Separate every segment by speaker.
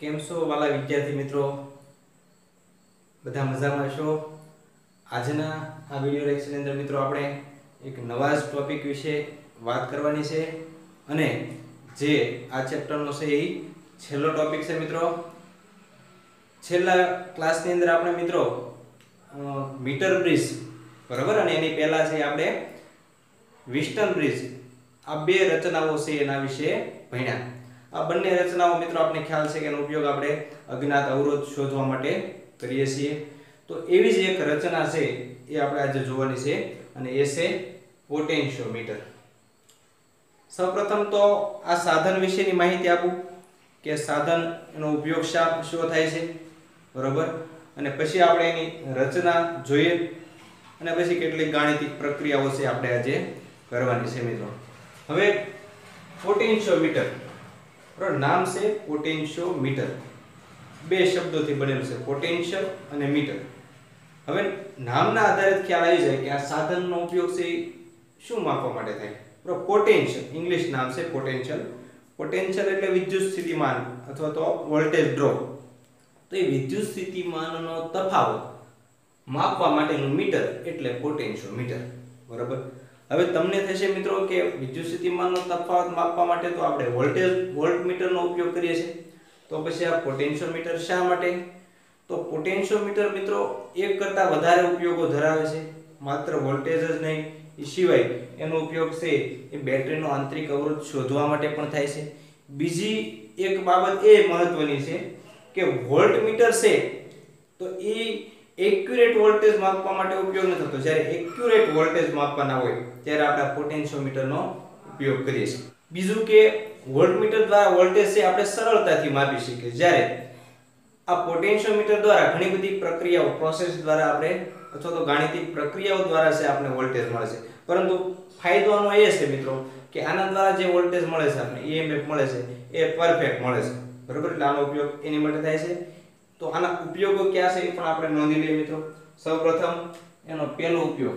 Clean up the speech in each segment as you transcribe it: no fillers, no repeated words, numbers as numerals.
Speaker 1: કેમ છો વાલા વિદ્યાર્થી મિત્રો? બધા મજામાં છો? આજના આ વિડિયો લેક્ચરની અંદર મિત્રો આપણે એક નવા જ ટોપિક વિશે વાત કરવાની છે અને જે આ ચેપ્ટરનો છે એ છેલ્લો ટોપિક છે મિત્રો. છેલ્લા ક્લાસની અંદર આપણે મિત્રો મીટર બ્રિજ બરાબર અને એની પહેલા છે આપણે વિસ્ટન બ્રિજ આ બે રચનાઓ છે એના વિશે ભણ્યા. આ બંને રચનાઓ મિત્રો આપણે ખ્યાલ છે કે એનો ઉપયોગ આપણે અજ્ઞાત અવરોધ શોધવા માટે કરીએ છીએ. તો એવી જ એક રચના છે એ આપણે આજે જોવાની છે અને એ છે પોટેન્શિયોમીટર. સૌપ્રથમ તો આ સાધન વિશેની માહિતી આપું કે સાધન એનો ઉપયોગ શો થાય છે બરોબર, અને પછી આપણે એની રચના જોઈએ અને પછી કેટલીક ગાણિતિક પ્રક્રિયાઓ છે આપણે આજે કરવાની છે મિત્રો. હવે પોટેન્શિયોમીટર નામ છે પોટેન્શિયોમીટર, બે શબ્દોથી બનેલું છે પોટેન્શિયલ અને મીટર. હવે નામના આધારે ખ્યાલ આવી જાય કે આ સાધનનો ઉપયોગ છે શું માપવા માટે થાય. પોટેન્શિયલ ઇંગ્લિશ નામ છે પોટેન્શિયલ. પોટેન્શિયલ એટલે વિદ્યુત સ્થિતિમાન અથવા તો વોલ્ટેજ ડ્રોપ. તો એ વિદ્યુત સ્થિતિમાનનો તફાવત માપવા માટેનું મીટર એટલે પોટેન્શિયોમીટર બરાબર. હવે તમને થશે મિત્રો કે વિદ્યુત સ્થિતિમાનનો તફાવત માપવા માટે તો આપણે વોલ્ટમીટરનો ઉપયોગ કરીએ છીએ, તો પછી આ પોટેન્શિયોમીટર શા માટે? તો પોટેન્શિયોમીટર મિત્રો એક કરતાં વધારે ઉપયોગો ધરાવે છે. માત્ર વોલ્ટેજ જ નહીં, એ સિવાય એનો ઉપયોગ છે એ બેટરીનો આંતરિક અવરોધ શોધવા માટે પણ થાય છે. બીજી એક બાબત એ મહત્વની છે કે વોલ્ટમીટર છે તો એ એક્યુરેટ વોલ્ટેજ માપવા માટે ઉપયોગ ન થતો. જ્યારે એક્યુરેટ વોલ્ટેજ માપવાના હોય ત્યારે આપણે પોટેન્શિયોમીટરનો ઉપયોગ કરીએ છીએ. બીજું કે વોલ્ટમીટર દ્વારા વોલ્ટેજ છે આપણે સરળતાથી માપી શકીએ, જ્યારે આ પોટેન્શિયોમીટર દ્વારા ઘણી બધી પ્રક્રિયાઓ પ્રોસેસ દ્વારા આપણે અથવા તો ગાણિતિક પ્રક્રિયાઓ દ્વારા છે આપણે વોલ્ટેજ મળે છે. પરંતુ ફાયદો આનો એ છે મિત્રો કે આના દ્વારા જે વોલ્ટેજ મળે છે આપણે EMF મળે છે એ પરફેક્ટ મળે છે બરાબર. એટલે આનો ઉપયોગ એની માટે થાય છે. તો આના ઉપયોગો ક્યાં છે એ પણ આપણે નોંધી લઈએ મિત્રો. સૌપ્રથમ એનો પહેલો ઉપયોગ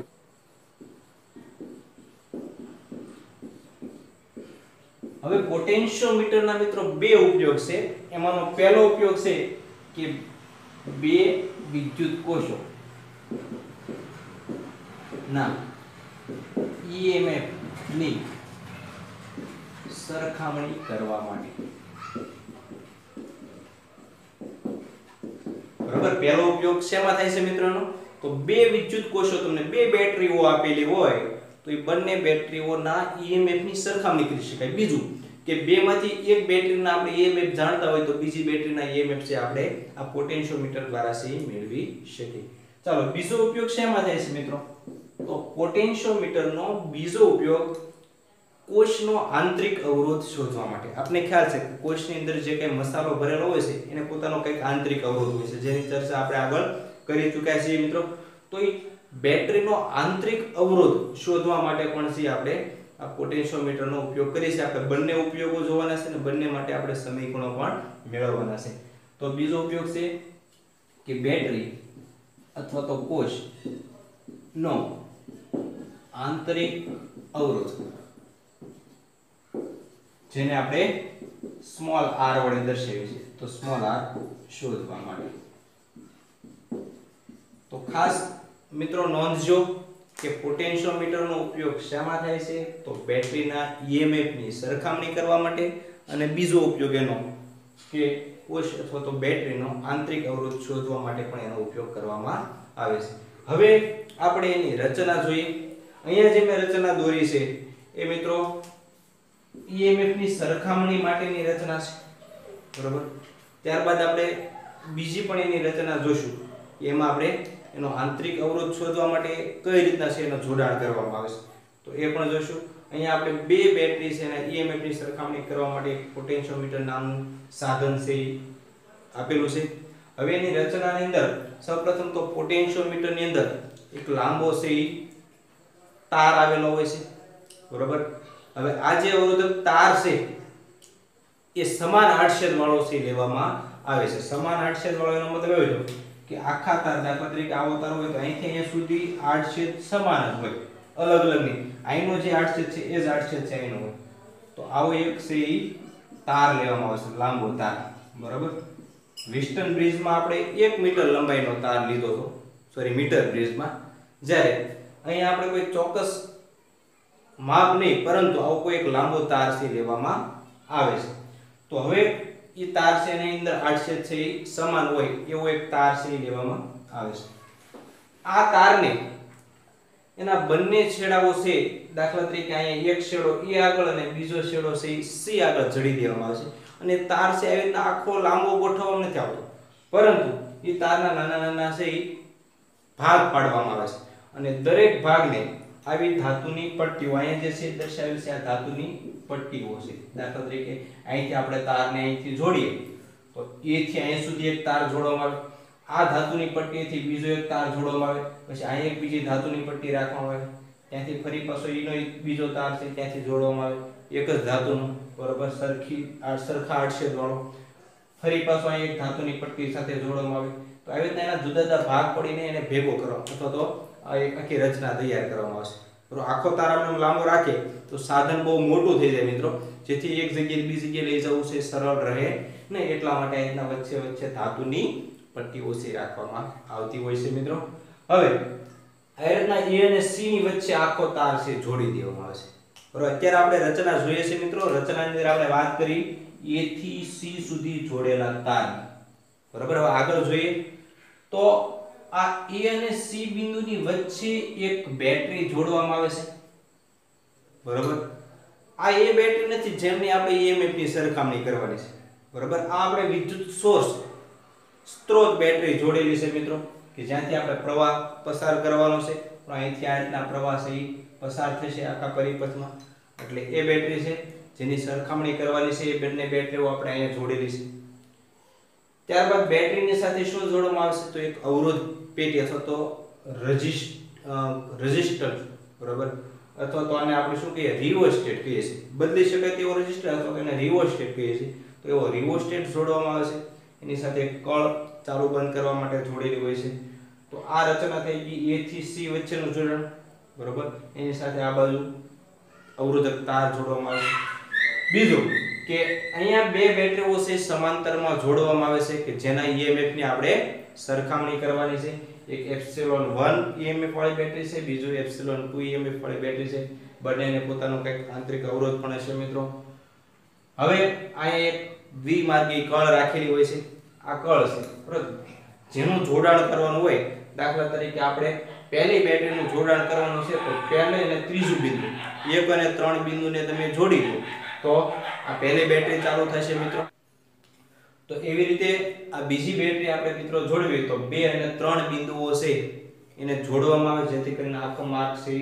Speaker 1: હવે પોટેન્શિયોમીટરના મિત્રો બે ઉપયોગ છે. એમાંનો પહેલો ઉપયોગ છે કે બે વિદ્યુત કોષો ના EMF ની સરખામણી કરવા માટે બરાબર. પહેલો ઉપયોગ શેમાં થાય છે મિત્રોનો? તો બે વિદ્યુત કોષો, તમને બે બેટરીઓ આપેલી હોય તો એ બંને બેટરીઓના EMF ની સરખામણી કરી શકાય. બીજું કે બેમાંથી એક બેટરીના આપણે EMF જાણતા હોય તો બીજી બેટરીના EMF છે આપણે આ પોટેન્શિયોમીટર દ્વારા છે મેળવી શકીએ. ચાલો બીજો ઉપયોગ શેમાં થાય છે મિત્રો? તો પોટેન્શિયોમીટરનો બીજો ઉપયોગ કોષનો આંતરિક અવરોધ શોધવા માટે. આપને ખ્યાલ છે કે કોષની અંદર જે કંઈ મસાલો ભરેલો હોય છે એને પોતાનો કંઈક આંતરિક અવરોધ હોય છે, જેની ચર્ચા આપણે આગળ કરી ચૂક્યા છીએ મિત્રો. તો એ બેટરીનો આંતરિક અવરોધ શોધવા માટે પણ છે આપણે આ પોટેન્શિયોમીટરનો ઉપયોગ કરીએ છીએ. આપણે બંને ઉપયોગો જોવાના છે અને બંને માટે આપણે સમીકરણો પણ મેળવવાના છે. તો બીજો ઉપયોગ છે કે બેટરી અથવા તો કોષ નો આંતરિક અવરોધ, જેને આપણે સ્મોલ r વડે દર્શાવીએ છીએ, તો સ્મોલ r શોધવા માટે. તો ખાસ મિત્રો નોંધજો કે પોટેન્શિયોમીટરનો ઉપયોગ શામાં થાય છે? તો બેટરીના EMF ની સરખામણી કરવા માટે, અને બીજો ઉપયોગ એનો કે કોષ અથવા તો બેટરીનો આંતરિક અવરોધ શોધવા માટે પણ એનો ઉપયોગ કરવામાં આવે છે. હવે આપણે એની રચના જોઈએ. અહીંયા જે મેં રચના દોરી છે એ મિત્રો EMF ની સરખામણી માટેની રચના છે બરોબર. ત્યારબાદ આપણે બીજી પણ એની રચના જોશું. એમાં આપણે એનો આંતરિક અવરોધ શોધવા માટે કઈ રીતના છે એનો જોડાણ કરવામાં આવે છે તો એ પણ જોશું. અહીંયા આપણે બે બેટરી છે અને EMF ની સરખામણી કરવા માટે પોટેન્શિયોમીટર નામનું સાધન છે આપેલું છે. હવે એની રચનાની અંદર સૌપ્રથમ તો પોટેન્શિયોમીટરની અંદર એક લાંબો છે તાર આવેલો હોય છે બરોબર. હવે આ જે અવરોધક તાર છે એ સમાન આડછેદ વાળો છે લેવામાં આવે છે. સમાન આડછેદ વાળો એનો મતલબ એવો છે કે આખા તાર, દાખલા તરીકે આવો તાર હોય તો અહીંથી અહીંયા સુધી આડછેદ સમાન જ હોય, અલગ અલગ નહીં. અહીંનો જે આડછેદ છે એ જ આડછેદ છે અહીંનો હોય. તો આવો એક છે તાર લેવામાં આવે છે, લાંબો તાર. બરાબર. વિસ્ટન બ્રિજમાં આપણે 1 મીટર લંબાઈનો તાર લીધો હતો, સોરી મીટર બ્રિજમાં, જ્યારે અહીંયા આપણે કોઈ ચોક્કસ માપ નહીં પરંતુ આવો કોઈ એક લાંબો તાર છે લેવામાં આવે છે. તો હવે એ તાર છે એની અંદર આડછેદ છે એ સમાન હોય એવો એક તાર છે એ લેવામાં આવે છે. આ તારને એના બંને છેડાઓ છે, દાખલા તરીકે અહીંયા એક છેડો એ આગળ અને બીજો છેડો છે એ સી આગળ જડી દેવામાં આવે છે, અને તાર છે આવી રીતના આખો લાંબો ગોઠવવામાં નથી આવતો, પરંતુ એ તારના નાના નાના છે એ ભાગ પાડવામાં આવે છે, અને દરેક ભાગને આવી ધાતુની પટ્ટીઓ, અહીંયા જે છે દર્શાવેલ છે આ ધાતુની પટ્ટીઓ છે. દાખલા તરીકે અહીંથી આપણે તારને અહીંથી જોડીએ તો એ થી અહીં સુધી એક તાર જોડવામાં આવે, આ ધાતુની પટ્ટીથી બીજો એક તાર જોડવામાં આવે, પછી અહીં એક બીજી ધાતુની પટ્ટી રાખવામાં આવે, ત્યાંથી ફરી પાછો એનો બીજો તાર છે ત્યાંથી જોડવામાં આવે, એક જ ધાતુનો, બરોબર, સરખા આડછેદ વાળો, ફરી પાછો અહીં એક ધાતુની પટ્ટી સાથે જોડવામાં આવે. તો આવી રીતના એના જુદા જુદા ભાગ પડીને એને ભેગો કરવામાં અથવા તો એક આખી રચના તૈયાર કરવામાં આવશે. બરોબર, આખો તાર આપણે લાંબો રાખે તો સાધન બહુ મોટું થઈ જાય મિત્રો, જેથી એક જગ્યાએ બીજી જગ્યાએ લઈ જવું છે સરળ રહે ને, એટલા માટે એના વચ્ચે વચ્ચે ધાતુની પટ્ટીઓ છે રાખવામાં આવતી હોય છે મિત્રો. હવે આ રીતના એ અને સી ની વચ્ચે આખો તાર છે જોડી દેવામાં આવે છે. બરોબર, અત્યારે આપણે રચના જોઈએ છે મિત્રો. રચનાની અંદર આપણે વાત કરી એ થી સી સુધી જોડેલા તાર. બરોબર, હવે આગળ જોઈએ તો આ એ અને સી બિંદુની વચ્ચે એક બેટરી જોડવામાં આવે છે. બરોબર, આ એ બેટરી નથી જેમની આપણે ઈએમએફ ની સરખામણી કરવાની છે. બરોબર, આ આપણે વિદ્યુત સોર્સ સ્ત્રોત બેટરી જોડેલી છે મિત્રો, કે જ્યાંથી આપણે પ્રવાહ પસાર કરવાનો છે, પણ અહીંથી આ રીતના પ્રવાહ છે પસાર થશે આખા પરિપથમાં, એટલે એ બેટરી છે જેની સરખામણી કરવાની છે. એ બંને બેટરીઓ આપણે અહીંયા જોડેલી છે. ત્યારબાદ બેટરીની સાથે શું જોડવામાં આવશે તો એક અવરોધ પેટી અથવા તો રેઝિસ્ટર, બરાબર, અથવા તો આને આપણે શું કહીએ રિઓસ્ટેટ કહીએ છીએ, બદલી શકાય તેવો રેઝિસ્ટર અથવા તો એને રિઓસ્ટેટ કહીએ છીએ. તો એવો રિઓસ્ટેટ જોડવામાં આવે છે, એની સાથે કળ ચાલુ બંધ કરવા માટે જોડેલી હોય છે. તો આ રચના થઈ ગઈ એ થી સી વચ્ચેનું જોડાણ. બરાબર, એની સાથે આ બાજુ અવરોધક તાર જોડવામાં આવે છે. બીજું કે અહીંયા બે બેટરીઓ છે સમાંતરમાં જોડવામાં આવે છે, કે જેના ઈએમએફ ની આપણે સરખામણી કરવાની છે. એક એપ્સિલોન 1 ઈએમએફ વાળી બેટરી છે, બીજું એપ્સિલોન 2 ઈએમએફ વાળી બેટરી છે. બંનેને પોતાનો કંઈક આંતરિક અવરોધ પણ છે મિત્રો. હવે અહીંયા એક દ્વિમાર્ગી કળ રાખેલી હોય છે. આ કળ છે બરાબર, જેનું જોડાણ કરવાનું હોય. દાખલા તરીકે આપણે પહેલી બેટરીનું જોડાણ કરવાનું છે, તો પહેલે અને ત્રીજું બિંદુ 1 અને 3 બિંદુને તમે જોડી દો તો આ પહેલી બેટરી ચાલુ થશે મિત્રો. તો એવી રીતે આ બીજી બેટરી આપણે મિત્રો જોડવી તો 2 અને 3 બિંદુઓ છે એને જોડવામાં આવે, જેથી કરીને આખો માર્ગ છે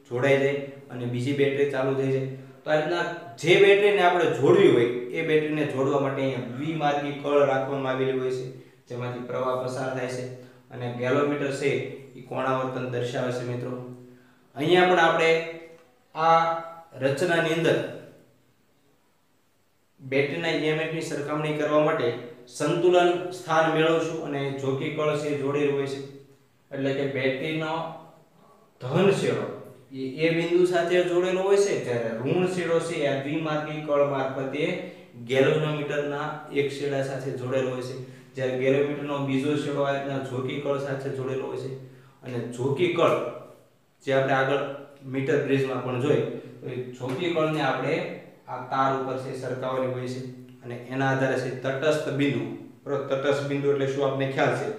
Speaker 1: જોડાઈ જાય અને બીજી બેટરી ચાલુ થઈ જાય. તો આ રીતના જે બેટરીને આપણે જોડવી હોય એ બેટરીને જોડવા માટે અહીંયા દ્વિમાર્ગી કળ રાખવામાં આવેલી હોય છે, જેમાંથી પ્રવાહ પસાર થાય છે, અને ગેલોમીટર છે એ કોણાવર્તન દર્શાવે છે મિત્રો. અહીંયા પણ આપણે આ રચનાની અંદર બેટરીના ઈએમએફ ની સરખામણી કરવા માટે સંતુલન સ્થાન મેળવશું, અને જોકી કળ છે જોડેલું હોય છે. એટલે કે બેટરીનો ધન છેડો એ બિંદુ સાથે જોડેલો હોય છે, જ્યારે ઋણ છેડો છે આ દ્વિમાર્ગી કળ મારફતે ગેલ્વેનોમીટરના એક છેડા સાથે જોડેલો હોય છે, જ્યારે ગેલ્વેનોમીટરનો બીજો છેડો આ રીતના જોકી કળ સાથે જોડેલો હોય છે. અને જોકી કળ જે આપણે આગળ મીટર બ્રિજમાં પણ જોઈ, તો એ જોકી કળને આપણે આ તાર ઉપર છે સરકાવવાની હોય છે, અને એના આધારે છે તટસ્થ બિંદુ. બરાબર, તટસ્થ બિંદુ એટલે શું આપને ખ્યાલ છે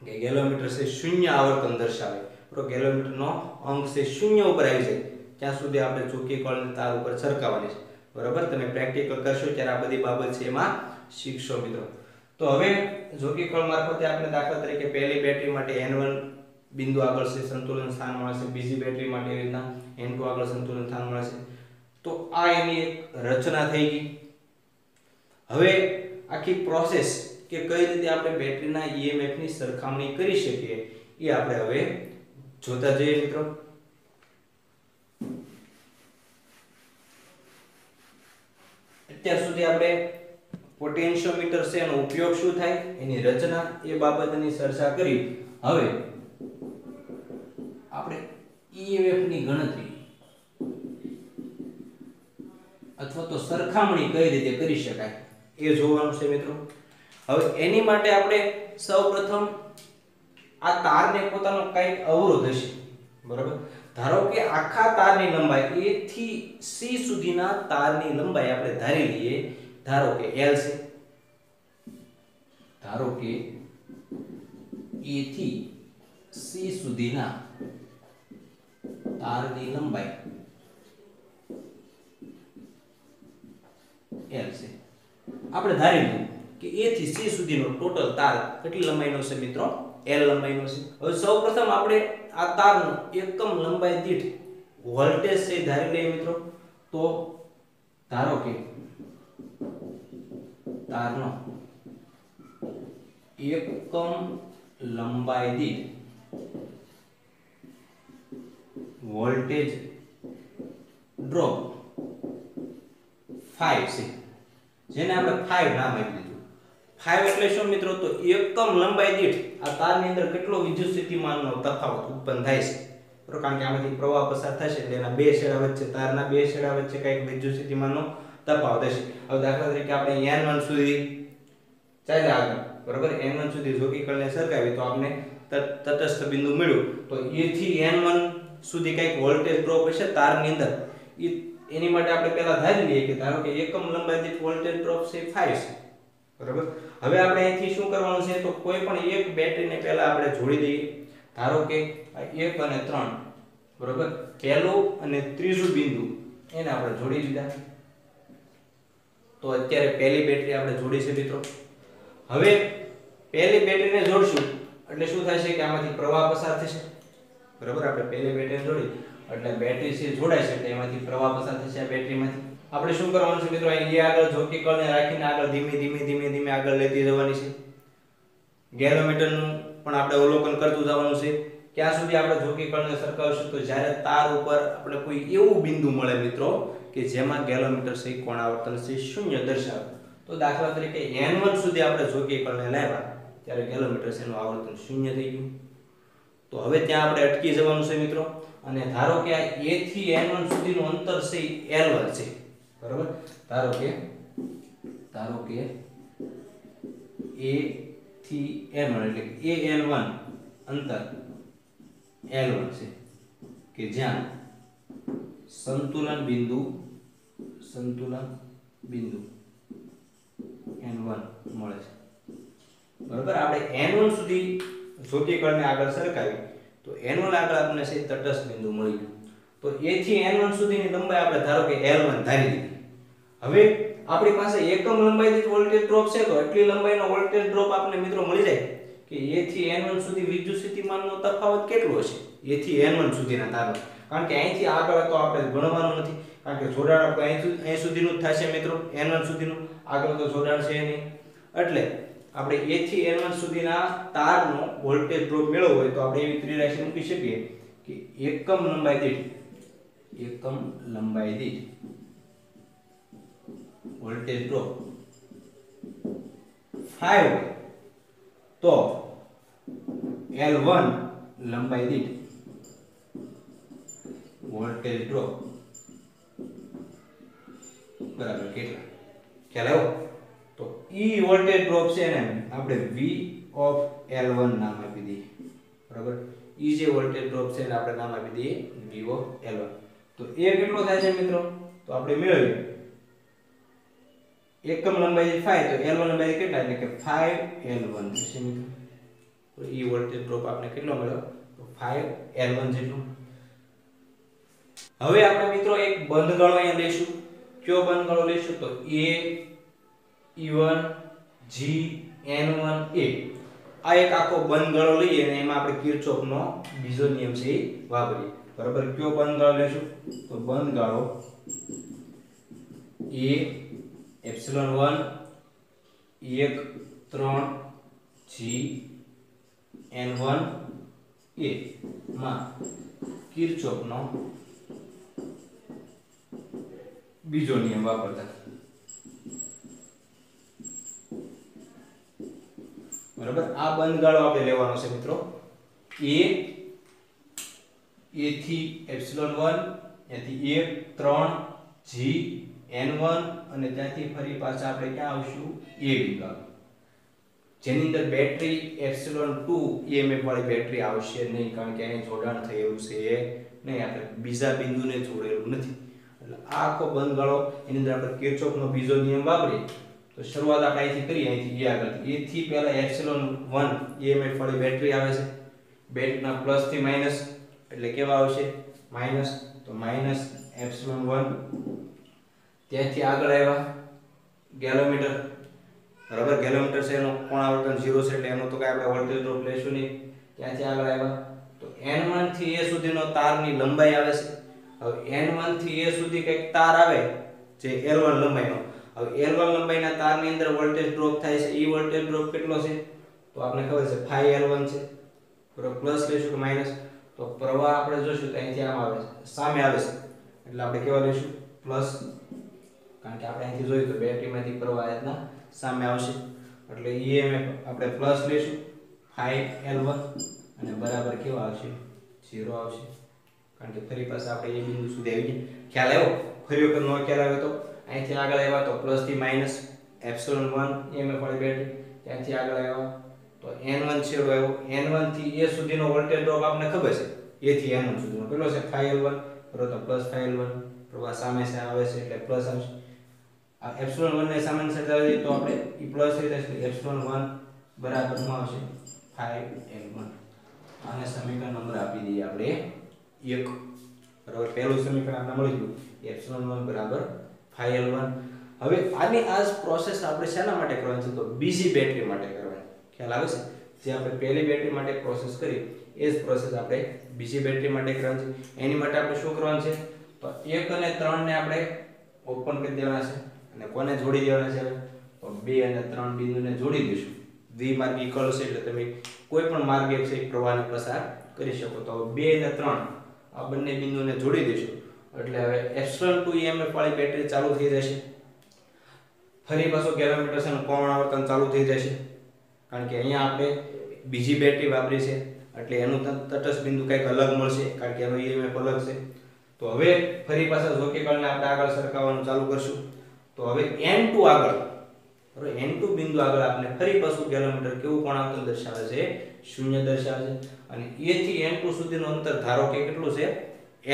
Speaker 1: કે ગેલોમીટર છે શૂન્ય આવર્તન દર્શાવે. બરાબર, ગેલોમીટરનો અંક છે શૂન્ય ઉપર આવી જાય ત્યાં સુધી આપણે જોકી કળને તાર ઉપર સરકાવવાની છે. બરાબર, તમે પ્રેક્ટિકલ કરશો ત્યારે આ બધી બાબત છે એમાં શીખશો મિત્રો. તો હવે જોકી કળ મારફતે આપણે દાખલા તરીકે પહેલી બેટરી માટે N1 બિંદુ આગળ છે સંતુલન સ્થાન મળશે, બીજી બેટરી માટે એવી રીતના N2 આગળ સંતુલન સ્થાન મળશે. તો આ એની એક રચના થઈ ગઈ. હવે આખી પ્રોસેસ કે કઈ રીતે આપણે બેટરીના ઈએમએફ ની સરખામણી કરી શકીએ એ આપણે હવે જોતા જઈએ મિત્રો. અત્યાર સુધી આપણે પોટેન્શિયોમીટર છે એનો ઉપયોગ શું થાય, એની રચના, એ બાબતની ચર્ચા કરી. હવે આપણે ઈએમએફ ની ગણતરી અથવા તો સરખામણી કઈ રીતે કરી શકાય એ જોવાનું છે મિત્રો। હવે એની માટે આપણે સૌપ્રથમ આ તારને પોતાનો કંઈક અવરોધ હશે, બરાબર। ધારો કે આખા તારની લંબાઈ A થી C સુધીના તારની લંબાઈ આપણે ધારી લઈએ, ધારો કે L છે, ધારો કે A થી C સુધીના તારની લંબાઈ L છે। આપણે ધારી લીધું કે A થી C સુધીનો ટોટલ તાર કેટલી લંબાઈનો છે મિત્રો? L લંબાઈનો છે। હવે સૌપ્રથમ આપણે આ તારનો એકમ લંબાઈ દીઠ વોલ્ટેજ છે ધારી લઈએ મિત્રો। તો ધારો કે તારનો એકમ લંબાઈ દીઠ વોલ્ટેજ ડ્રોપ 5 છે, જેને આપણે 5 નામ આપી દીધું। 5 એટલે શું મિત્રો? તો એકમ લંબાઈ દીઠ આ તારની અંદર કેટલો વિદ્યુત સ્થિતિમાનનો તફાવત ઉત્પન્ન થાય છે, બરાબર? કારણ કે આમાંથી પ્રવાહ પસાર થશે એટલે એના બે છેડા વચ્ચે, તારના બે છેડા વચ્ચે કઈક વિદ્યુત સ્થિતિમાનનો તફાવત હશે। હવે દાખલા તરીકે આપણે n1 સુધી ચાલ્યા આગળ, બરાબર? n1 સુધી જોગીકળને સરખાવી તો આપણે તટસ્થ બિંદુ મળ્યું। તો a થી n1 સુધી કઈક વોલ્ટેજ ડ્રોપ હશે તારની અંદર, એની માટે આપણે પહેલા ધારી લઈએ કે ધારો કે એકમ લંબાઈ દીઠ વોલ્ટેજ ડ્રોપ છે 5 છે, બરાબર? હવે આપણે અહીંથી શું કરવાનું છે? તો કોઈ પણ એક બેટરીને પહેલા આપણે જોડી દઈએ। ધારો કે 1 અને 3, બરાબર? પહેલું અને ત્રીજું બિંદુ એને આપણે જોડી દીધા। તો અત્યારે પહેલી બેટરી આપણે જોડી છે મિત્રો। હવે પહેલી બેટરીને જોડશું એટલે શું થશે કે આમાંથી પ્રવાહ પસાર થશે, બરાબર? આપણે પહેલી બેટરીને જોડી એટલે બેટરી છે જોડાય છે એટલે એમાંથી પ્રવાહ પસાર થશે આ બેટરીમાંથી। આપણે શું કરવાનું છે મિત્રો? અહીં આગળ જોકીકળને રાખીને આગળ ધીમે આગળ લેતી જવાની છે। ગેલોમીટરનું પણ આપણે અવલોકન કરતું જવાનું છે। ક્યાં સુધી આપણે જોકીકળને સરખાવશું? તો જ્યારે તાર ઉપર આપણે કોઈ એવું બિંદુ મળે મિત્રો કે જેમાં ગેલોમીટર છે કોણાવર્તન છે 0 દર્શાવે। તો દાખલા તરીકે n1 સુધી આપણે જોકીકળને લાવ્યા ત્યારે ગેલોમીટર છે એનું આવર્તન 0 થઈ ગયું। તો હવે ત્યાં આપણે અટકી જવાનું છે મિત્રો। અને ધારો કે આ A થી n1 સુધીનું અંતર છે L1 છે, બરાબર? ધારો કે A થી n1 એટલે કે an1 અંતર L1 છે કે જ્યાં સંતુલન બિંદુ n1 મળે છે, બરાબર? આપણે n1 સુધી જોકીકળને આગળ સરકાવી તો n1 આગળ આપણને છે તટસ્થ બિંદુ મળી ગયું। તો A થી n1 સુધીની લંબાઈ આપણે ધારો કે L1 ધારી લીધી। હવે આપણી પાસે એકમ લંબાઈ દીઠ વોલ્ટેજ ડ્રોપ છે તો એટલી લંબાઈનો વોલ્ટેજ ડ્રોપ આપણને મિત્રો મળી જાય કે A થી n1 સુધી વિદ્યુત સ્થિતિમાનનો તફાવત કેટલો હશે A થી n1 સુધીના તારનો। કારણ કે અહીંથી આગળ તો આપણે ગણવાનું નથી, કારણ કે જોડાણ આપણે અહીં સુધીનું જ થશે મિત્રો, n1 સુધીનું, આગળ તો જોડાણ છે નહીં। એટલે આપણે A થી n1 સુધીના તારનો વોલ્ટેજ ડ્રોપ મેળવવો હોય તો આપણે એવી ત્રિરાશી મૂકી શકીએ કે એકમ લંબાઈ દીઠ વોલ્ટેજ ડ્રોપ 5 હોય તો L1 લંબાઈ દીઠ વોલ્ટેજ ડ્રોપ બરાબર કેટલા? ખ્યાલ આવ્યો? તો E વોલ્ટેજ ડ્રોપ છે ને આપણે V ઓફ L1 નામ આપી દઈએ, બરાબર? E જે વોલ્ટેજ ડ્રોપ છે ને આપણે નામ આપી દઈએ V ઓફ L1। તો એ કેટલો થાય છે મિત્રો? તો આપણે મેળવીએ એકમ લંબાઈ 5 તો L1 લંબાઈ કેટલા એટલે કે 5L1 થશે મિત્રો। તો E વોલ્ટેજ ડ્રોપ આપણે કેટલો મળ્યો? તો 5L1 જેટલો। હવે આપણે મિત્રો એક બંધ ગાળો અહીંયા લેશું। કયો બંધ ગાળો લેશું? તો A E1 G N1 A આ એક આખો બંધ ગાળો લઈએ અને એમાં આપણે કિર્ચોફનો બીજો નિયમ છે એ વાપરીએ, બરાબર? કયો બંધ ગાળો લેશું? તો બંધ ગાળો A epsilon 1 1 3 G N1 A માં કિર્ચોફનો બીજો નિયમ વાપરતા, બરાબર? આ બંધ ગાળો આપણે લેવાનો છે મિત્રો। A થી epsilon 1 એથી 1 3 G n1 અને ત્યાંથી ફરી પાછા આપણે ક્યાં આવશું એ બિંદુ જેની અંદર બેટરી ε2 EMF વાળી બેટરી આવશે નહીં, કારણ કે અહીં જોડાણ થયેલું છે નહીં, આપણે બીજા બિંદુને જોડેલું નથી. એટલે આ આખો બંધ ગાળો એની અંદર આપણે કિર્ચોફનો બીજો નિયમ વાપરીએ તો શરૂઆત આપણે અહીંથી કરીએ, અહીંથી એ આગળ એ થી પહેલા ε1 EMF વાળી બેટરી આવે છે. બેટના પ્લસ થી માઈનસ એટલે કેવા આવશે માઈનસ, તો માઈનસ ε1. ત્યાંથી આગળ આવ્યા ગેલોમીટર, બરાબર, ગેલોમીટર છે એનો કોણ આવર્તન 0 છે એટલે એનો તો કઈ આપણે વોલ્ટેજ ડ્રોપ લેશું નહીં. ત્યાંથી આગળ આવ્યા તો n1 થી a સુધીનો તારની લંબાઈ આવે છે. હવે n1 થી a સુધી કઈક તાર આવે જે l1 લંબાઈનો. હવે l1 લંબાઈના તારની અંદર વોલ્ટેજ ડ્રોપ થાય છે. ઈ વોલ્ટેજ ડ્રોપ કેટલો છે તો આપણે ખબર છે 5l1 છે, બરાબર. પ્લસ લેશું કે માઈનસ, તો પ્રવાહ આપણે જોશું તો અહીંથી આમ આવે છે, સામે આવે છે, એટલે આપણે કેવા લેશું પ્લસ, કારણ કે આપણે અહીંથી જોયું તો બેટરીમાંથી પ્રવાહ એટલા સામે આવશે એટલે EMF આપણે પ્લસ લેશું 5l1 અને બરાબર કેવા આવશે 0 આવશે, કારણ કે ફરી પાછા આપણે એ બિંદુ સુધી આવી ગયા. ખ્યાલ આવ્યો? ફરી વખત નો ખ્યાલ આવ્યો તો અહીંથી આગળ આવ્યા તો પ્લસ થી માઈનસ ε1 EMF વાળી બેટરી, ત્યાંથી આગળ આવ્યા તો n1 છેડો આવ્યો. n1 થી a સુધીનો વોલ્ટેજ ડ્રોપ આપણને ખબર છે, a થી n1 સુધીનો કેટલો છે 5l1, બરોબર, તો પ્લસ 5l1 પ્રવાહ સામે છે આવે છે એટલે પ્લસ આવશે. આ ε1 ને સામાન્ય સરખાવીએ તો આપણે ઈ પ્લસ થઈ જશે, ε1 બરાબર શું આવશે 5l1. આને સમીકરણ નંબર આપી દઈએ આપણે 1, બરાબર. પહેલું સમીકરણ આપણે મળી ગયું ε1 બરાબર 5l1. હવે આની આ પ્રોસેસ આપણે શેના માટે કરવાની છે તો બીજી બેટરી માટે કરવાની. ખ્યાલ આવે છે? જે આપણે પહેલી બેટરી માટે પ્રોસેસ કરી એ જ પ્રોસેસ આપણે બીજી બેટરી માટે કરવાની છે. એની માટે આપણે શું કરવાનું છે તો 1 અને 3 ને આપણે ઓપન કરી દેવાના છે અને કોને જોડી દેવાના છે તો 2 અને 3 બિંદુને જોડી દઈશું. દ્વિમાર્ગી કળ છે એટલે તમે કોઈ પણ માર્ગે છે પ્રવાહને પસાર કરી શકો. તો 2 અને 3 આ બંને બિંદુને જોડી દઈશું એટલે હવે ε2 EMF વાળી બેટરી ચાલુ થઈ જશે. ફરી પાછો ગેલોમીટર છે કોણ આવર્તન ચાલુ થઈ જશે, કારણ કે અહીંયા આપણે બીજી બેટરી વાપરી છે એટલે એનું તટસ્થ બિંદુ કંઈક અલગ મળશે, કારણ કે એનો EMF અલગ છે. તો હવે ફરી પાછા જોકી કળને આપણે આગળ સરકાવવાનું ચાલુ કરશું. તો હવે n2 આગળ, બરાબર, n2 બિંદુ આગળ આપણે ફરી પાછું ગેલોમીટર કેવું કોણ આવર્તન દર્શાવે છે 0 દર્શાવે છે. અને a થી n2 સુધીનું અંતર ધારો કે કેટલું છે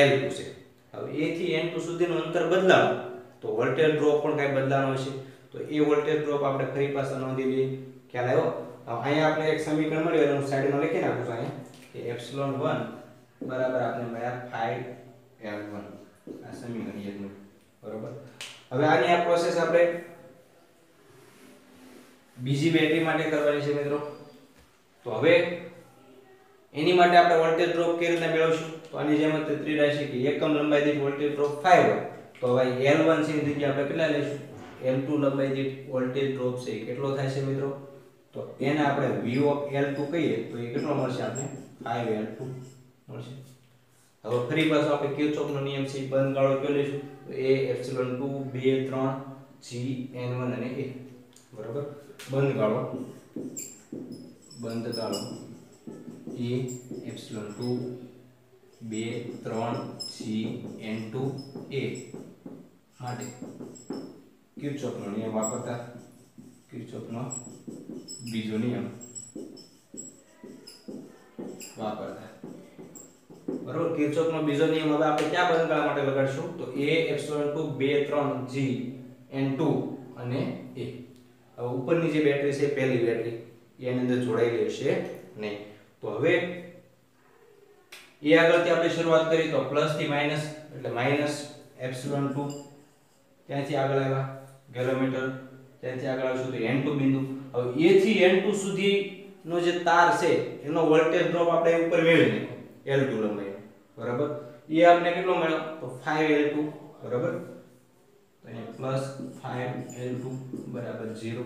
Speaker 1: l2 છે. હવે a થી n2 સુધીનું અંતર બદલાવું તો વોલ્ટેજ ડ્રોપ પણ કઈ બદલાવાનો હશે, તો એ વોલ્ટેજ ડ્રોપ આપણે ફરી પાછા નોંધી લઈએ. ખ્યાલ આવ્યો? અહીંયા આપણે એક સમીકરણ મળ્યું એનું સાઈડમાં લખી નાખું છું અહીંયા કે ε1 બરાબર આપણે મળ્યા 5l1. આ સમીકરણ 1 નું, બરાબર. હવે આની આ પ્રોસેસ આપણે બીજી બેટરી માટે કરવાની છે મિત્રો. તો હવે એની માટે આપણે વોલ્ટેજ ડ્રોપ કેવી રીતે મેળવશું તો આની જેમ જ ત્રિરાશિ કે એકમ લંબાઈ દીઠ વોલ્ટેજ ડ્રોપ 5 હોય તો હવે l1 છે એની જગ્યાએ આપણે કેટલા લઈશું l2 લંબાઈ દીઠ વોલ્ટેજ ડ્રોપ છે કેટલો થાય છે મિત્રો તો એને આપણે v of l2 કહીએ તો એ કેટલો મળશે આપણે 5l2 મળશે. હવે ફરી પાછો આપણે કિર્ચોફનો નિયમ છે બંધ ગાળો કયો લઈશું તો a ε2 2 3 g n1 અને a, બરાબર. બંધ ગાળો એ ε2 2 3 g n2 a માટે કિર્ચોફનો નિયમ વાપરતા કિર્ચોફનો બીજો નિયમ વાપરતા, બરાબર. કિર્ચોફનો બીજો નિયમ હવે આપણે ક્યાં બંધગાળા માટે લગાડશું તો a ε2 2 3 g n2 અને a. હવે ઉપરની જે બેટરી છે પહેલી બેટરી એની અંદર જોડાયેલી હશે નહીં. તો હવે એ આગળથી આપણે શરૂઆત કરી તો પ્લસ થી માઈનસ એટલે માઈનસ ε2, ત્યાંથી આગળ આવ્યા ગેલોમીટર, ત્યાંથી આગળ આવશું તો n2 બિંદુ. હવે a થી n2 સુધીનો જે તાર છે એનો વોલ્ટેજ ડ્રોપ આપણે ઉપર મેળવી લીધો l2 લંબાઈનો, બરાબર. એ આપણે કેટલો મળ્યો તો 5l2, બરાબર. તો અહીંયા પ્લસ 5l2 બરાબર 0,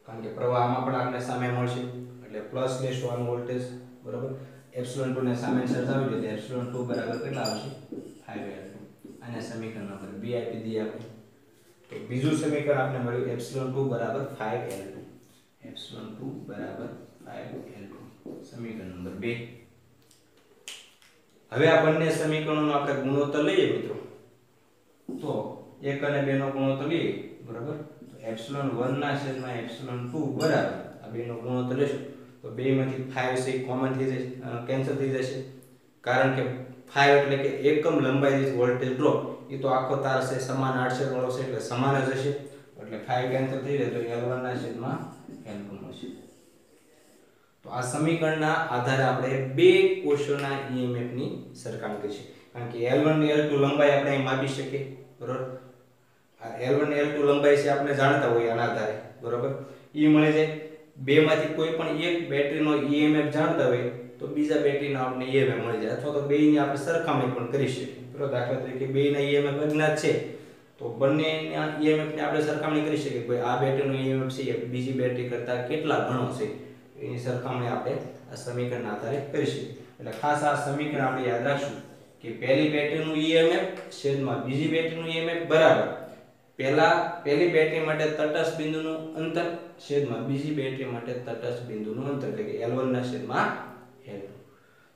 Speaker 1: કારણ કે પ્રવાહમાં પણ આપણે સામે મળશે એટલે પ્લસ લેશું આનો વોલ્ટેજ, બરાબર. ε2 ને સામે સરખાવી દઈએ ε2 બરાબર કેટલા આવશે 5l2. આને સમીકરણ નંબર 2 આપી દઈએ આપણે. તો બીજું સમીકરણ આપણે મળ્યું ε2 બરાબર 5l2, ε2 બરાબર 5l2 સમીકરણ નંબર 2. હવે આ બંને સમીકરણોનો આપણે ગુણોત્તર લઈએ મિત્રો તો 1 અને 2 નો ગુણોત્તર લઈએ બરાબર તો એપ્સિલોન 1 ના છેદમાં એપ્સિલોન 2 બરાબર આ બે નો ગુણોત્તર લેશું તો બે માંથી 5 છે કોમન થઈ જશે કેન્સલ થઈ જશે કારણ કે 5 એટલે કે એકમ લંબાઈ દીઠ વોલ્ટેજ ડ્રોપ એ તો આખો તાર છે સમાન આડછેદ વાળો છે એટલે સમાન જ હશે એટલે 5 કેન્સલ થઈ જાય તો L1 ના છેદમાં L2 મળશે તો આ સમીકરણના આધારે આપણે બે કોષોના EMF ની સરખામણી કરીશું કારણ કે L1 અને L2 લંબાઈ આપણે અહીં માપી શકીએ બરોબર આ L1 અને L2 લંબાઈ છે આપણે જાણતા હોઈએ આના આધારે બરોબર ઈ મળે છે બેમાંથી કોઈ પણ એક બેટરીનો EMF જાણતા હોય તો બીજા બેટરીનો આપણે EMF મળી જાય અથવા તો બેયની આપણે સરખામણી પણ કરી શકીએ બરોબર દાખલા તરીકે બેયના EMF અજ્ઞાત છે તો બંનેના EMF ને આપણે સરખામણી કરી શકીએ કોઈ આ બેટરીનો EMF છે એ બીજી બેટરી કરતા કેટલા ગણો છે એની સરખામણી આપણે આ સમીકરણના આધારે કરી શકીએ એટલે ખાસ આ સમીકરણ આપણે યાદ રાખશું કે પહેલી બેટરીનું EMF છેદમાં બીજી બેટરીનું EMF બરાબર પહેલી બેટરી માટે તટસ્થ બિંદુનું અંતર છેદમાં બીજી બેટરી માટે તટસ્થ બિંદુનું અંતર એટલે કે L1 ના છેદમાં L2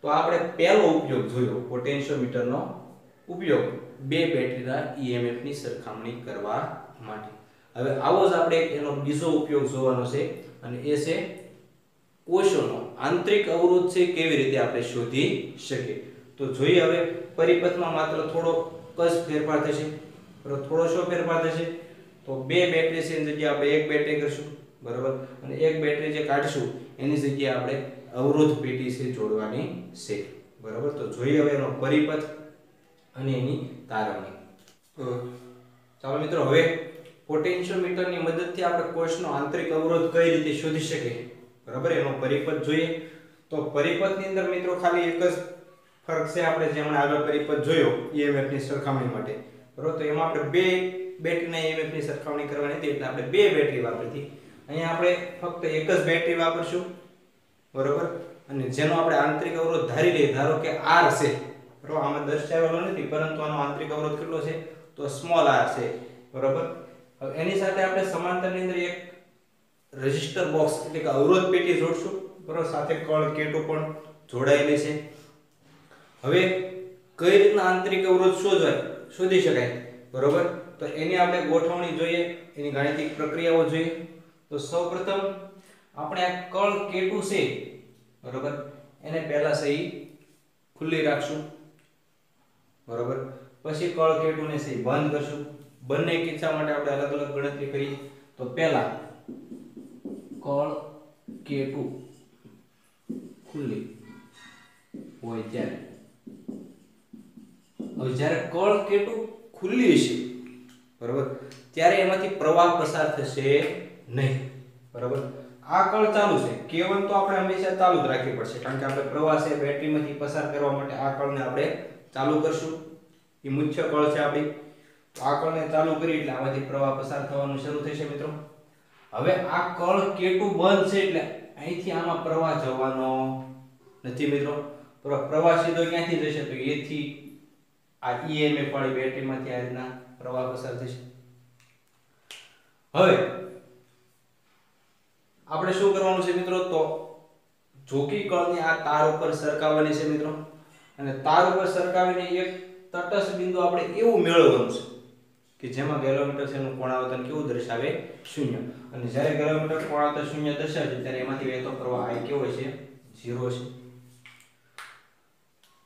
Speaker 1: તો આપણે પહેલો ઉપયોગ જોયો પોટેન્શિયોમીટરનો ઉપયોગ બે બેટરીના EMF ની સરખામણી કરવા માટે હવે આવો જ આપણે એનો બીજો ઉપયોગ જોવાનો છે અને એ છે કોષોનો આંતરિક અવરોધ છે કેવી રીતે આપણે શોધી શકીએ તો જોઈએ હવે પરિપથમાં માત્ર થોડો કસ ફેરફાર થશે થોડો શો ફેરફાર થશે તો બે બેટરી છે એની જગ્યાએ આપણે એક બેટરી કરશું બરાબર અને એક બેટરી જે કાઢશું એની જગ્યાએ આપણે અવરોધ પેટી છે જોડવાની છે બરાબર તો જોઈએ હવે એનો પરિપથ અને એની તારવણી તો ચાલો મિત્રો હવે પોટેન્શિયોમીટરની મદદથી આપણે કોષનો આંતરિક અવરોધ કઈ રીતે શોધી શકીએ બરાબર એનો પરિપથ જોઈએ તો પરિપથની અંદર મિત્રો ખાલી એક જ ફરક છે આપણે જે હમણાં આગળ પરિપથ જોયો EMF ની સરખામણી માટે બરાબર તો એમાં આપણે બે બેટરીના EMF ની સરખામણી કરવાની હતી એટલે આપણે બે બેટરી વાપરી અહીંયા આપણે ફક્ત એક જ બેટરી વાપરશું બરાબર અને જેનો આપણે આંતરિક અવરોધ ધારી લઈએ ધારો કે R છે બરાબર આમાં દર્શાવેલો નથી પરંતુ આનો આંતરિક અવરોધ કેટલો છે તો સ્મોલ r છે બરાબર હવે એની સાથે આપણે સમાંતરની અંદર એક રેઝિસ્ટર બોક્સ એટલે કે અવરોધ પેટી જોડશું બરાબર સાથે કળ K2 પણ જોડાયેલી છે હવે કઈ રીતના આંતરિક અવરોધ શોધી શકાય બરાબર તો એની આપણે ગોઠવણી જોઈએ એની ગાણિતિક પ્રક્રિયાઓ જોઈએ તો સૌપ્રથમ આપણે આ કળ K2 છે બરાબર એને પહેલા સહી ખુલ્લી રાખશું બરાબર પછી કળ K2 ને સહી બંધ કરશું બંને કિસ્સા માટે આપણે અલગ અલગ ગણતરી કરીએ તો પહેલા કળ K2 ખુલ્લી હોય ત્યારે હવે જ્યારે કળ K2 ખુલ્લી હશે બરાબર ત્યારે એમાંથી પ્રવાહ પસાર થશે નહીં બરાબર આ કળ ચાલુ છે K1 તો આપણે હંમેશા ચાલુ જ રાખવી પડશે કારણ કે આપણે પ્રવાહ છે બેટરીમાંથી પસાર કરવા માટે આ કળને આપણે ચાલુ કરશું એ મુખ્ય કળ છે આપણી તો આ કળને ચાલુ કરી એટલે આમાંથી પ્રવાહ પસાર થવાનું શરૂ થશે મિત્રો હવે આ કળ K2 બંધ છે એટલે અહીંથી આમાં પ્રવાહ જવાનો નથી મિત્રો પ્રવાહ સીધો ક્યાંથી જશે તો એથી આ EMF વાળી બેટરીમાંથી આ રીતના પ્રવાહ પસાર થશે હવે આપણે શું કરવાનું છે મિત્રો તો જોકી કળને આ તાર ઉપર સરકાવવાની છે મિત્રો અને તાર ઉપર સરકાવીને એક તટસ્થ બિંદુ આપણે એવું મેળવવાનું છે કે જેમાં ગેલોમીટર છે એનું કોણાવર્તન કેવું દર્શાવે 0 અને જ્યારે ગેલોમીટર કોણાવર્તન 0 દર્શાવે ત્યારે એમાંથી વહેતો પ્રવાહ I કેવો છે 0 છે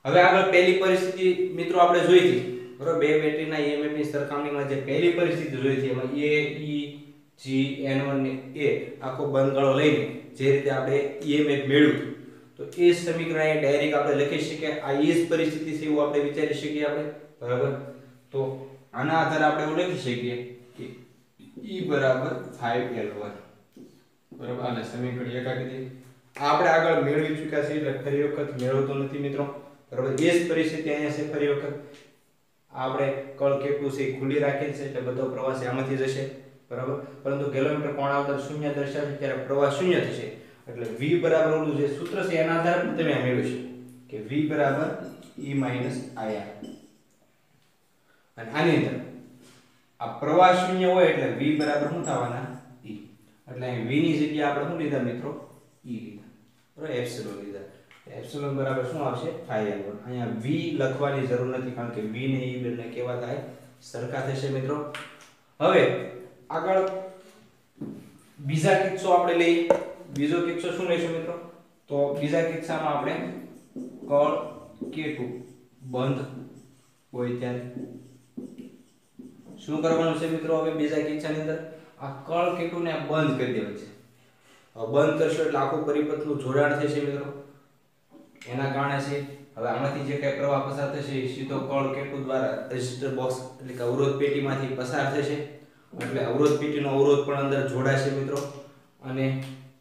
Speaker 1: હવે આગળ પહેલી પરિસ્થિતિ મિત્રો આપણે જોઈ હતી બરોબર બે બેટરીના EMF ની સરખામણીમાં જે પહેલી પરિસ્થિતિ જોઈ હતી એમાં A E G N1 ને A આખો બંધગાળો લઈને જે રીતે આપણે EMF મેળવ્યું તો એ સમીકરણ અહીં ડાયરેક્ટ આપણે લખી શકીએ આ એ જ પરિસ્થિતિ છે એવું આપણે વિચારી શકીએ આપણે બરાબર તો આના આધારે આપણે એવું લખી શકીએ કે E બરાબર 5L1 બરાબર આને સમીકરણ એકાકી દે આપણે આગળ મેળવી ચૂક્યા છે એટલે ફરી વખત મેળવતો નથી મિત્રો બરાબર એ જ પરિસ્થિતિ અહીંયા છે ફરી વખત આપણે કળ K2 છે ખુલ્લી રાખેલ છે એટલે બધો પ્રવાહ છે આમાંથી જશે બરાબર પરંતુ ગેલોમીટર કોણાવર્તન 0 દર્શાવશે ત્યારે પ્રવાહ 0 થશે એટલે V બરાબર ઓલું જે સૂત્ર છે એના આધારે પણ તમે મેળવશો કે V બરાબર E - IR અને આની અંદર આ પ્રવાહ 0 હોય એટલે V બરાબર શું થવાના E એટલે અહીં V ની જગ્યાએ આપણે શું લીધા મિત્રો E લીધા બરાબર એપ્સિલોન લીધા એપ્સિલોન બરાબર શું આવશે 5L1 અહીંયા V લખવાની જરૂર નથી કારણ કે V ને E બંને કેવા થાય સરખા થશે મિત્રો। હવે આગળ બીજા કિસ્સો આપણે લઈએ। બીજો કિસ્સો શું લઈશું મિત્રો? તો બીજા કિસ્સામાં આપણે કળ K2 બંધ હોય ત્યારે શું કરવાનું છે મિત્રો? હવે બીજા કિસ્સાની અંદર આ કળ K2 ને બંધ કરી દેવાનું છે। હવે બંધ કરશો એટલે આખું પરિપથનું જોડાણ થશે મિત્રો। એના કારણે છે હવે આમાંથી જે કઈ પ્રવાહ પસાર થશે એ સીધો કળ K2 દ્વારા રેઝિસ્ટર બોક્સ એટલે કે અવરોધ પેટીમાંથી પસાર થશે। એટલે અવરોધ પેટીનો અવરોધ પણ અંદર જોડાશે મિત્રો અને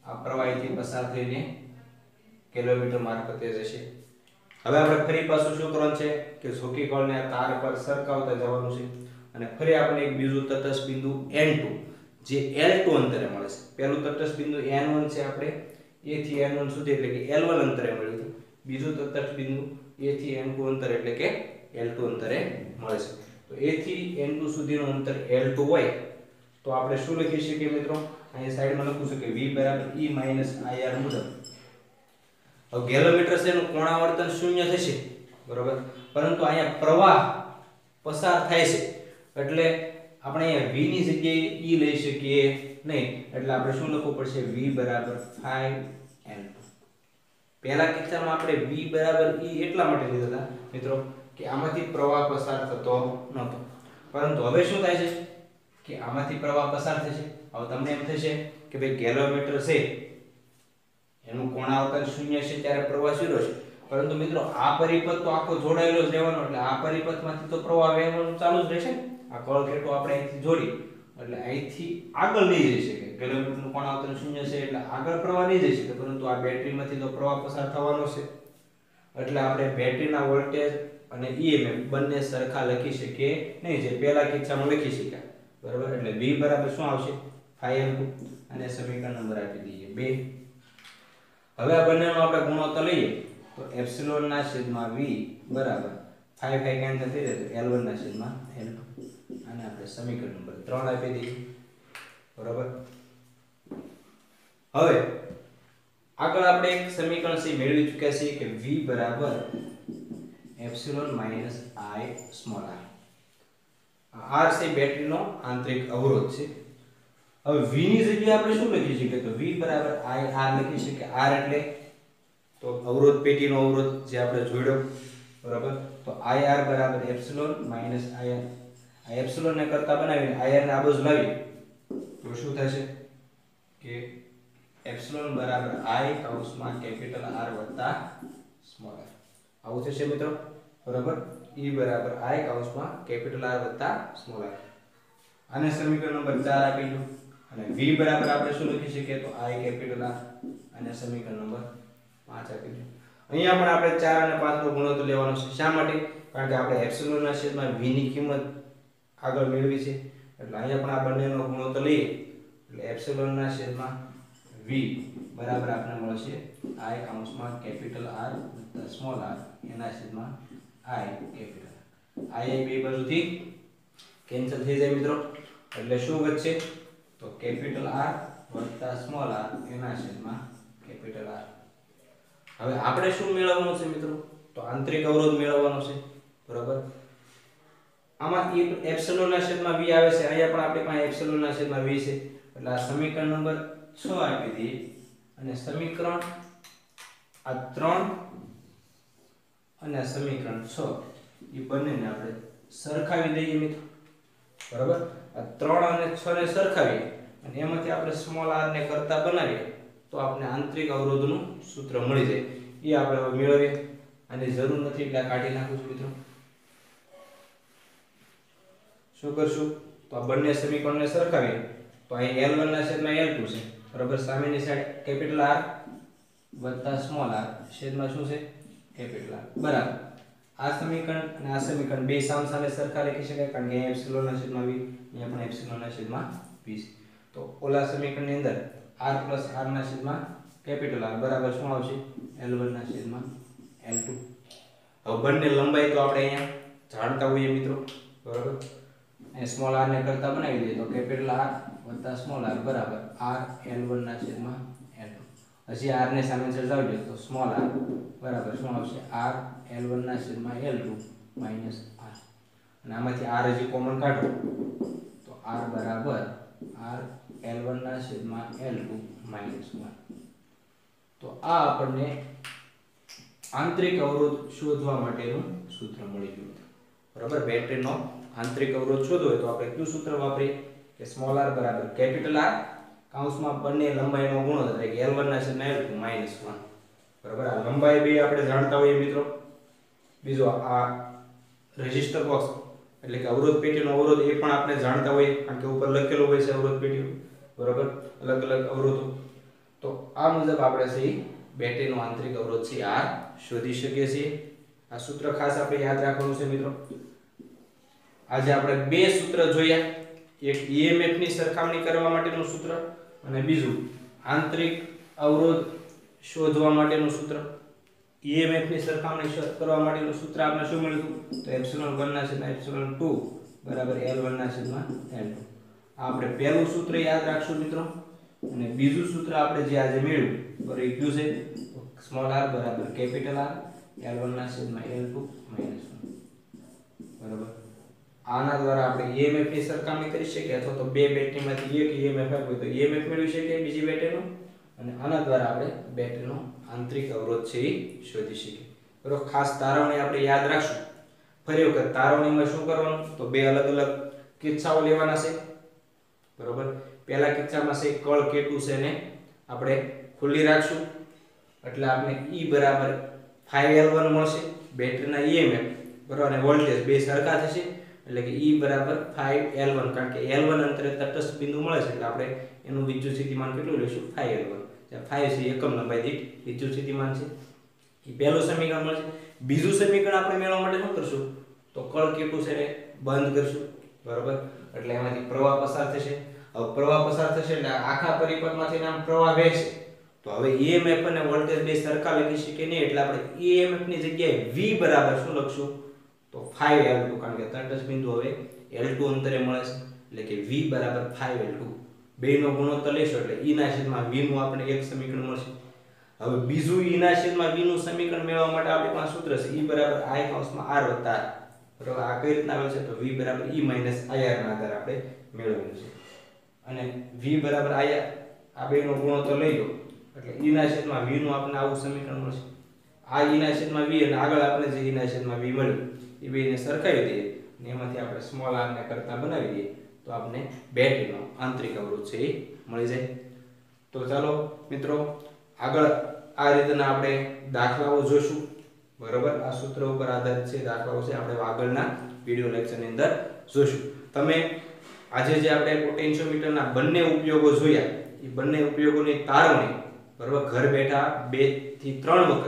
Speaker 1: આ પ્રવાહીથી પસાર થઈને કિલોમીટર મારફતે જશે। હવે આપણે ફરી પાછું શું કરવાનું છે કે સૂકી કળને આ તાર પર સરકાવતા જવાનું છે અને ફરી આપણે એક બીજું તટસ્થ બિંદુ N2 જે L2 અંતરે મળે છે। પહેલું તટસ્થ બિંદુ N1 છે આપણે A થી N1 સુધી એટલે કે L1 અંતરે મળ્યું હતું। બીજું તટસ્થ બિંદુ A થી N2 અંતરે એટલે કે L2 અંતરે મળે છે। તો A થી N2 સુધીનું અંતર L2 હોય તો આપણે શું લખી શકીએ મિત્રો? અહીં સાઈડમાં લખું છું કે V E - IR મુજબ હવે ગેલોમીટર છે એનું કોણાવર્તન શૂન્ય થશે બરોબર, પરંતુ અહીંયા પ્રવાહ પસાર થાય છે એટલે આપણે અહીંયા V ની જગ્યાએ E લઈ શકીએ નહીં। એટલે આપણે શું લખવું પડશે? V = 5N2। પહેલા કિસ્સામાં આપણે V = E એટલા માટે લીધા હતા મિત્રો કે આમાંથી પ્રવાહ પસાર થતો નહોતો, પરંતુ હવે શું થાય છે કે આમાંથી પ્રવાહ પસાર થશે। હવે તમને એમ થશે કે ભાઈ ગેલોમીટર છે એનું કોણાવર્તન શૂન્ય છે ત્યારે પ્રવાહ 0 છે, પરંતુ મિત્રો આ પરિપથ તો આખો જોડાયેલો જ રહેવાનો એટલે આ પરિપથમાંથી તો પ્રવાહ વહેવાનું ચાલુ જ રહેશે। આ કળ K2 આપણે અહીંથી જોડી એટલે અહીંથી આગળ નહીં જઈ શકે। ગેલોમીટરનું કોણાવર્તન શૂન્ય છે એટલે આગળ પ્રવાહ નહીં જઈ શકે, પરંતુ આ બેટરીમાંથી તો પ્રવાહ પસાર થવાનો છે એટલે આપણે બેટરીના વોલ્ટેજ અને EMF બંને સરખા લખી શકીએ નહીં, જે પહેલા કિસ્સામાં લખી શક્યા બરાબર। એટલે V = શું આવશે? 5N2 અને સમીકરણ નંબર આપી દઈએ 2। હવે આ બંનેનો આપણે ગુણોત્તર લઈએ તો એપ્સિલોન ના છેદમાં V બરાબર 5 કેન્સલ થઈ જાય તો L1 ના છેદમાં L2 અને આપણે સમીકરણ નંબર 3 આપી દઈએ બરાબર। હવે આગળ આપણે એક સમીકરણ છે મેળવી ચૂક્યા છીએ કે V બરાબર epsilon minus I small r। R છે બેટરીનો આંતરિક અવરોધ છે। હવે V ની જગ્યાએ આપણે શું લખી શકીએ? તો V બરાબર I R લખી શકીએ। R એટલે તો અવરોધ પેટીનો અવરોધ જે આપણે જોડ્યો બરાબર। તો IR બરાબર એપ્સિલોન માઈનસ IR। આ એપ્સિલોન ને કરતા બનાવીને IR ને આ બાજુ લાવીએ તો શું થશે કે એપ્સિલોન બરાબર I કૌંસમાં કેપિટલ R વત્તા સ્મોલ r આવું થશે મિત્રો બરાબર। E બરાબર I કૌંસમાં કેપિટલ R વત્તા સ્મોલ r આને સમીકરણ નંબર 4 આપી દો અને V બરાબર આપણે શું લખી શકીએ? તો I કેપિટલ R અને સમીકરણ નંબર 5 આપી દો। અહીંયા પણ આપણે 4 અને 5 નો ગુણોત્તર લેવાનો છે। શા માટે? કારણ કે આપણે એપ્સિલોન ના છેદમાં V ની કિંમત આગળ મેળવી છે એટલે અહીંયા પણ આ બંનેનો ગુણોત્તર લઈએ એટલે એપ્સિલોન ના છેદમાં V બરાબર આપણને મળશે I કૌંસમાં કેપિટલ R વત્તા સ્મોલ r એના છેદમાં I કેપિટલ R। I બે બાજુથી કેન્સલ થઈ જાય મિત્રો એટલે શું વધશે? તો કેપિટલ R વત્તા સ્મોલ r એના છેદમાં કેપિટલ R। હવે આપણે શું મેળવવાનું છે મિત્રો? તો આંતરિક અવરોધ મેળવવાનો છે બરાબર। આમાં એપ્સિલોન ના છેદમાં V આવે છે, અહીંયા પણ આપણી પાસે એપ્સિલોન ના છેદમાં V છે એટલે આ સમીકરણ નંબર 6 આપી દઈએ અને સમીકરણ આ 3 અને સમીકરણ 6 એ બંનેને આપણે સરખાવી દઈએ મિત્રો બરાબર। આ 3 અને 6 ને સરખાવીએ અને એમાંથી આપણે સ્મોલ r ને કરતા બનાવીએ તો આપણે આંતરિક અવરોધનું સૂત્ર મળી જાય। એ આપણે હવે મેળવીએ, આની જરૂર નથી એટલે કાઢી નાખું છું મિત્રો। શું કરશું? તો આ બંને સમીકરણને સરખાવીએ તો અહીં L1 ના છેદમાં L2 છે બરાબર। સામેની સાઈડ કેપિટલ R વત્તા સ્મોલ r છેદમાં શું છે? કેપિટલ R બરાબર। આ સમીકરણ અને આ સમીકરણ બે સામસામે સરખા લખી શકાય કારણ કે અહીંયા એપ્સિલોન ના છેદમાં V, અહીંયા પણ એપ્સિલોન ના છેદમાં V છે। તો ઓલા સમીકરણની અંદર r પ્લસ r ના છેદમાં કેપિટલ R બરાબર શું આવશે? L1 ના છેદમાં L2। હવે બંને લંબાઈ તો આપણે અહીંયા જાણતા હોઈએ મિત્રો બરાબર। અહીં સ્મોલ r ને કરતા બનાવી દઈએ તો કેપિટલ R વત્તા સ્મોલ r બરાબર r L1 ના છેદમાં L2। હજી r ને સામે સરજાવજો તો સ્મોલ r બરાબર શું આવશે? r L1 ના છેદમાં L2 માઈનસ r। અને આમાંથી r હજી કોમન કાઢો તો r બરાબર r L1 ના છેદમાં L2 માઈનસ 1. તો આ આપણને આંતરિક અવરોધ શોધવા માટેનું સૂત્ર મળી ગયું. બરાબર, બેટરીનો આંતરિક અવરોધ શોધવો હોય તો આપણે કયું સૂત્ર વાપરીએ કે સ્મોલ r બરાબર કેપિટલ R કૌંસમાં બંને લંબાઈનો ગુણોત્તર એટલે કે L1 ના છેદમાં L2 માઈનસ 1. બરાબર, આ લંબાઈ બે આપણે જાણતા હોઈએ મિત્રો. બીજો આ રેઝિસ્ટર બોક્સ એટલે કે અવરોધ પેટીનો અવરોધ એ પણ આપણે જાણતા હોઈએ કારણ કે ઉપર લખેલું હોય છે અવરોધ પેટીઓ. બરાબર, અલગ અલગ અવરોધો. તો આ મુજબ આપણે સહી બેટરીનો આંતરિક અવરોધ છે R શોધી શકીએ છીએ. આ સૂત્ર ખાસ આપણે યાદ રાખવાનું છે મિત્રો. આજે આપણે બે સૂત્ર જોયા, એક EMF ની સરખામણી કરવા માટેનું સૂત્ર અને બીજું આંતરિક અવરોધ શોધવા માટેનું સૂત્ર. EMF ની સરખામણી કરવા માટેનું સૂત્ર આપણે શું મળ્યું તો ε1 ના છેદમાં ε2 બરાબર L1 ના છેદમાં L2. આપણે પહેલું સૂત્ર યાદ રાખશું મિત્રો અને બીજું સૂત્ર આપણે જે આજે મેળવ્યું બરાબર એ કયું છે સ્મોલ r બરાબર કેપિટલ R L1 ના છેદમાં L2 માઈનસ 1. બરાબર, આના દ્વારા આપણે EMF ની સરખામણી કરી શકીએ અથવા તો બે બેટરીમાંથી એક EMF હોય તો EMF મેળવી શકીએ બીજી બેટરીનો અને આના દ્વારા આપણે બેટરીનો આંતરિક અવરોધ છે એ શોધી શકીએ. બરાબર, ખાસ તારવણી આપણે યાદ રાખશું. ફરી વખત તારવણીમાં શું કરવાનું તો બે અલગ અલગ કિસ્સાઓ લેવાના છે. બરાબર, પહેલા કિસ્સામાં છે કળ કેટુ છે ને આપણે ખુલ્લી રાખશું એટલે આપણે E બરાબર 5L1 મળશે બેટરીના EMF બરાબર અને વોલ્ટેજ બે સરખા થશે એટલે કે E બરાબર 5L1 કારણ કે L1 અંતરે તટસ્થ બિંદુ મળે છે એટલે આપણે એનું વિદ્યુત સ્થિતિમાન કેટલું લેશું 5L1. જ્યાં 5 છે એકમ લંબાઈ દીઠ વિદ્યુત સ્થિતિમાન છે. એ પહેલું સમીકરણ મળશે. બીજું સમીકરણ આપણે મેળવવા માટે શું કરશું તો કળ કેટુ છે ને બંધ કરશું. બરાબર, એટલે એમાંથી પ્રવાહ પસાર થશે. હવે પ્રવાહ પસાર થશે એટલે આખા પરિપથમાંથી નામ પ્રવાહ વહેશે. તો હવે EMF અને વોલ્ટેજ બે સરખા લખી શકીએ નહીં એટલે આપણે EMF ની જગ્યાએ V બરાબર શું લખશું તો 5L2 કારણ કે તટસ્થ બિંદુ હવે L2 અંતરે મળે છે એટલે કે V બરાબર 5L2. બેનો ગુણોત્તર લેશો એટલે E ના છેદમાં V નું આપણે એક સમીકરણ મળશે. હવે બીજું E ના છેદમાં V નું સમીકરણ મેળવવા માટે આપણી પાસે સૂત્ર છે E બરાબર I કૌંસમાં R વત્તા R. બરાબર, આ કઈ રીતના આવે છે તો V બરાબર E માઈનસ IR ના આધારે આપણે મેળવેલું છે અને V બરાબર IR આ બેનો ગુણોત્તર લઈ લો એટલે E ના છેદમાં V નું આપણને આવું સમીકરણ મળશે. આ E ના છેદમાં V અને આગળ આપણે જે E ના છેદમાં V મળ્યું એ બેને સરખાવી દઈએ અને એમાંથી આપણે સ્મોલ r ને કરતા બનાવી દઈએ તો આપણે બેટરીનો આંતરિક અવરોધ છે એ મળી જાય. તો ચાલો મિત્રો આગળ આ રીતના આપણે દાખલાઓ જોશું. બરાબર, આ સૂત્ર ઉપર આધારિત છે દાખલાઓ છે આપણે આગળના વિડિયો લેક્ચરની અંદર જોશું. તમે આજે જે આપણે પોટેન્શિયોમીટરના બંને ઉપયોગો જોયા એ બંને ઉપયોગોની તારવણી બરાબર ઘર બેઠા 2 થી 3 વખત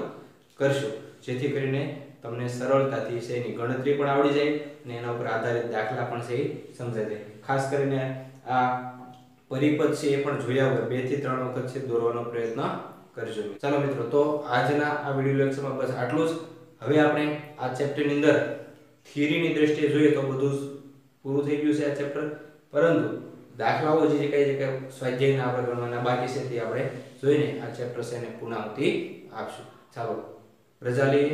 Speaker 1: કરશો જેથી કરીને તમને સરળતાથી છે એની ગણતરી પણ આવડી જાય અને એના ઉપર આધારિત દાખલા પણ છે એ સમજાઈ જાય. ખાસ કરીને આ પરિપથ છે એ પણ જોયા વગર 2 થી 3 વખત છે દોરવાનો પ્રયત્ન કરજો. ચાલો મિત્રો, તો આજના આ વિડિયો લેક્ચરમાં બસ આટલું જ. હવે આપણે આ ચેપ્ટરની અંદર થિયરીની દ્રષ્ટિએ જોઈએ તો બધું પૂરું થઈ ગયું છે આ ચેપ્ટર, પરંતુ દાખલાઓ જે કઈ સ્વાધ્યાયના આપણે ગણવાના બાકી છે તે આપણે જોઈને આ ચેપ્ટર છે એને પૂર્ણાહુતિ આપશું. ચાલો રજા લઈએ.